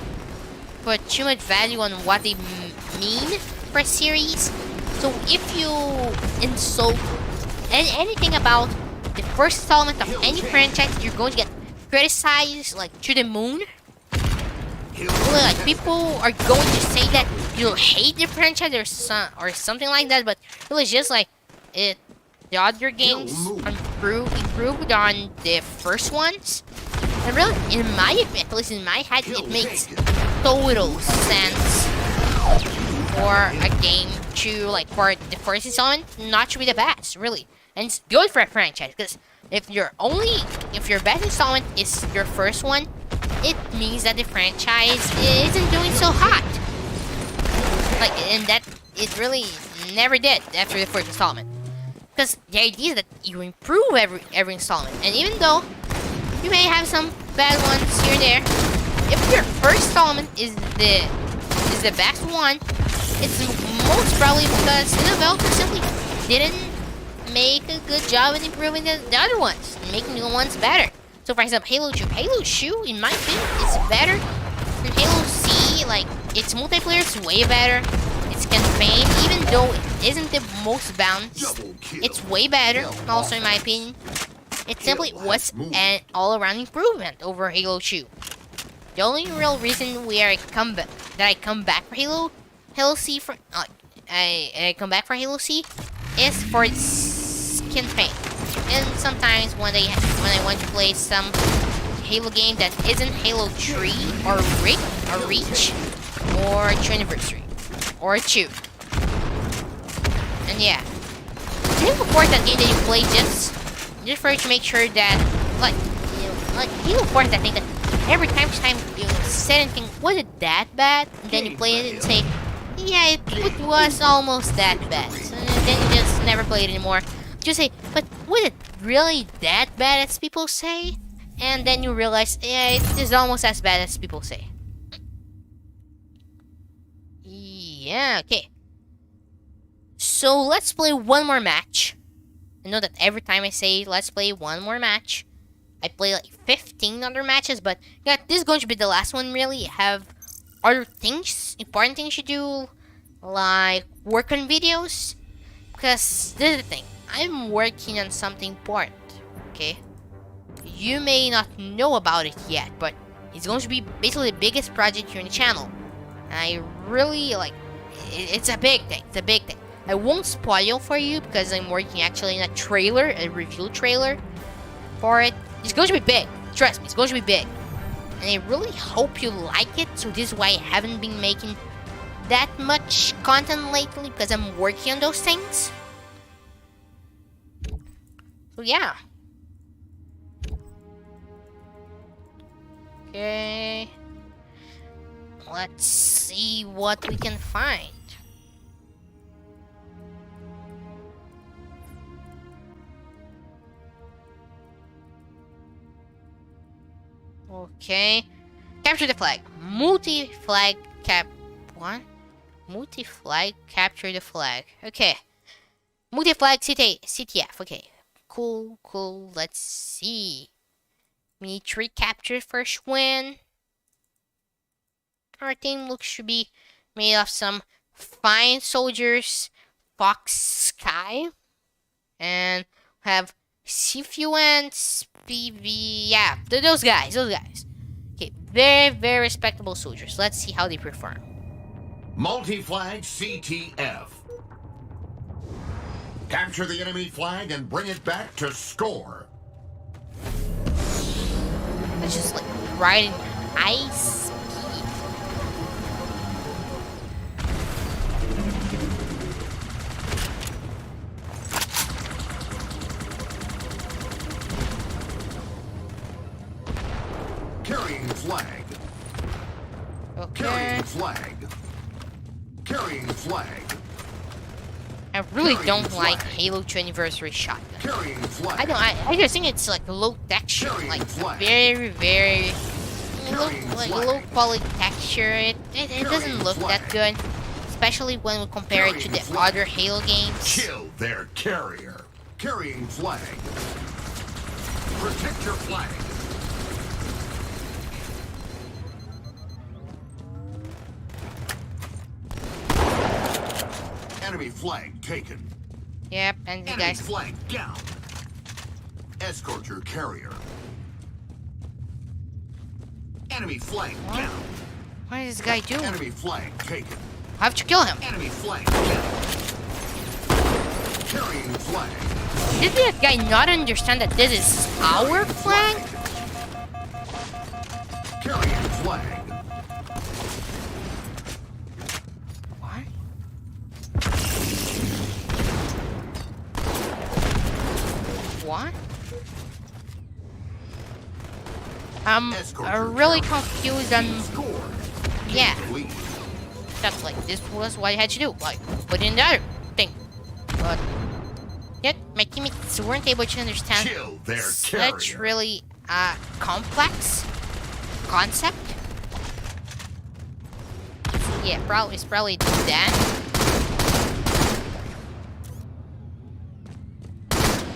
put too much value on what they mean for a series. So if you insult anything about the first installment of any franchise, you're going to get criticized like to the moon. Like people are going to say that you hate the franchise or something like that, but it was just like it. The other games improved on the first ones, and really, in my opinion, at least in my head, it makes total sense for a game to like for the first installment not to be the best, really, and it's good for a franchise because if your best installment is your first one, it means that the franchise isn't doing so hot. Like, and that it really never did after the first installment. Because the idea is that you improve every installment, and even though you may have some bad ones here and there, if your first installment is the best one, it's most probably because the developer simply didn't make a good job in improving the other ones, making the ones better. So for example, Halo 2. Halo 2, in my opinion, is better than Halo C. Like, its multiplayer is way better. Its campaign, even though it isn't the most balanced, it's way better, also in my opinion. It simply was an all-around improvement over Halo 2. The only real reason I come back for Halo C I come back for Halo C is for its campaign. And sometimes when I want to play some Halo game that isn't Halo 3 or Reach or 2 Anniversary or 2. And yeah, it's important game that you play just for you to make sure that like Halo 4 is that thing that every time you sit and think, was it that bad? And then you play it and say, yeah, it was almost that bad. So then you just never play it anymore. Just say, but was it really that bad as people say? And then you realize, yeah, it is almost as bad as people say. Yeah, okay. So let's play one more match. I know that every time I say let's play one more match, I play like 15 other matches, but yeah, this is going to be the last one really. I have other things, important things to do, like work on videos. Because this is the thing, I'm working on something important, okay? You may not know about it yet, but it's going to be basically the biggest project here on the channel. And I really like, it's a big thing, it's a big thing. I won't spoil for you because I'm working actually in a review trailer for it. It's going to be big, trust me, it's going to be big. And I really hope you like it, so this is why I haven't been making that much content lately, because I'm working on those things. So yeah. Okay. Let's see what we can find. Okay. Capture the flag. Multi-flag Multi-flag capture the flag. Okay. Multi-flag CTF. Okay. Cool. Let's see. We need 3 capture first win. Our team looks to be made of some fine soldiers. Fox Sky. And have Sifu and PV. Yeah, those guys. Okay, very respectable soldiers. Let's see how they perform. Multi-flag CTF. Capture the enemy flag and bring it back to score. Let's just like ride in high speed. Carrying flag. Okay. Carrying flag. Carrying flag. I really don't like Halo 2 Anniversary shotgun. Carrying flag. I just think it's like low texture, like very low quality texture. It doesn't look that good, especially when we compare it to the other Halo games. Kill their carrier. Carrying flag. Protect your flag. Enemy flag taken. Yep, and you Enemy guys. flag down. Escort your carrier. Enemy flag down. What is this guy doing? Enemy flag taken. I have to kill him. Enemy flag down. Carrying flag. Did that guy not understand that this is our flag? Carrying flag. What? I'm really confused and yeah. That's like this was what I had to do, like put in the other thing. But Yet my teammates weren't able to understand Kill their such carrier. really complex concept. Yeah, it's probably that.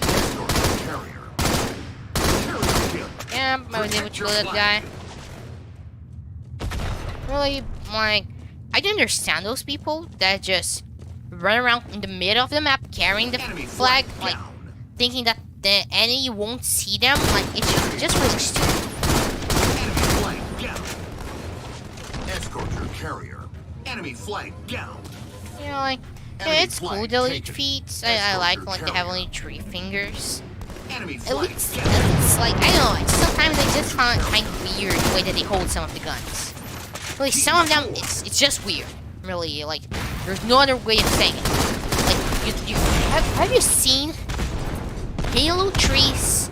Escort your carrier. Carrier kill. Yeah, I was able to kill that guy. Really, like, I don't understand those people that just run around in the middle of the map carrying the Enemy flag, like, down. thinking that the enemy won't see them. Like, it's just really stupid. Enemy flag down. Escort your carrier. Enemy flag down. You know, like, yeah, Enemy it's cool, flag the elite taken. feats. I Escort like your when they have carrier. only 3 fingers. Enemy At flag least, down. it's like, I don't know, it's sometimes I just find weird the way that they hold some of the guns. Really, some of them, it's just weird. Really, like, there's no other way of saying it. Like, have you seen Halo 3's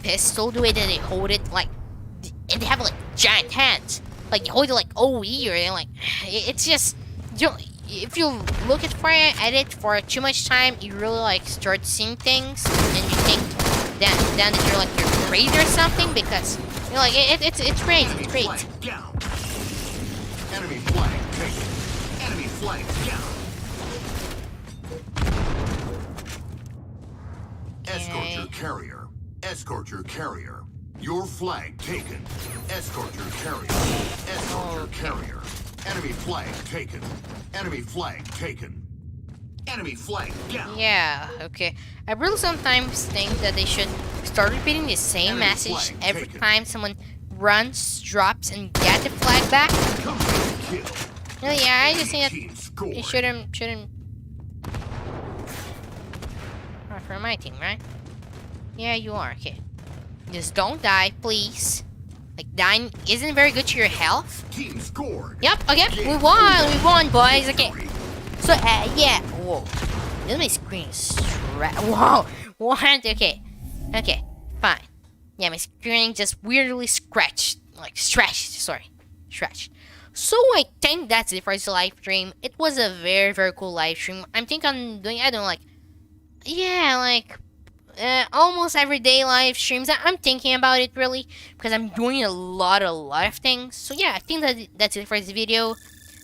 pistol, the way that they hold it, like, and they have, like, giant hands. Like, they hold it, like, OE, or, like, it's just, if you look at it for too much time, you really, like, start seeing things, and you think that you're, like, you're crazy or something, because, you know, like, it's crazy, Enemy it's crazy. flag down. Enemy flag taken. Enemy flag down. Escort your carrier. Escort your carrier. Your flag taken. Escort your carrier. Escort your carrier. Enemy flag taken. Enemy flag taken. Enemy flag down. Yeah, okay. I really sometimes think that they should start repeating the same Enemy message flag every taken. time someone runs, drops, and get the flag back. Come and kill. Really, yeah, I just think that Team scored. they shouldn't. Oh, for my team, right? Yeah, you are. Okay. Just don't die, please. Like, dying isn't very good to your health. Team scored. Yep, okay, we won, boys. Okay. So, yeah. Whoa. This my screen is whoa. What? Okay. Okay, fine. Yeah, my screen just weirdly scratched. Like, stretched. Sorry. Stretched. So, I think that's it for this live stream. It was a very, very cool live stream. I'm thinking on doing, I don't know, like, yeah, like, almost everyday live streams. I'm thinking about it, really, because I'm doing a lot of things. So, yeah, I think that's it for this video.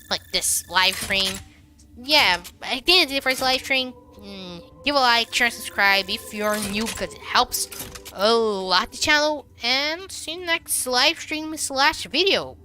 Like, this live stream. Yeah, I think that's it for this live stream. Give a like, share, subscribe if you're new, because it helps a lot the channel. And see you next live stream / video.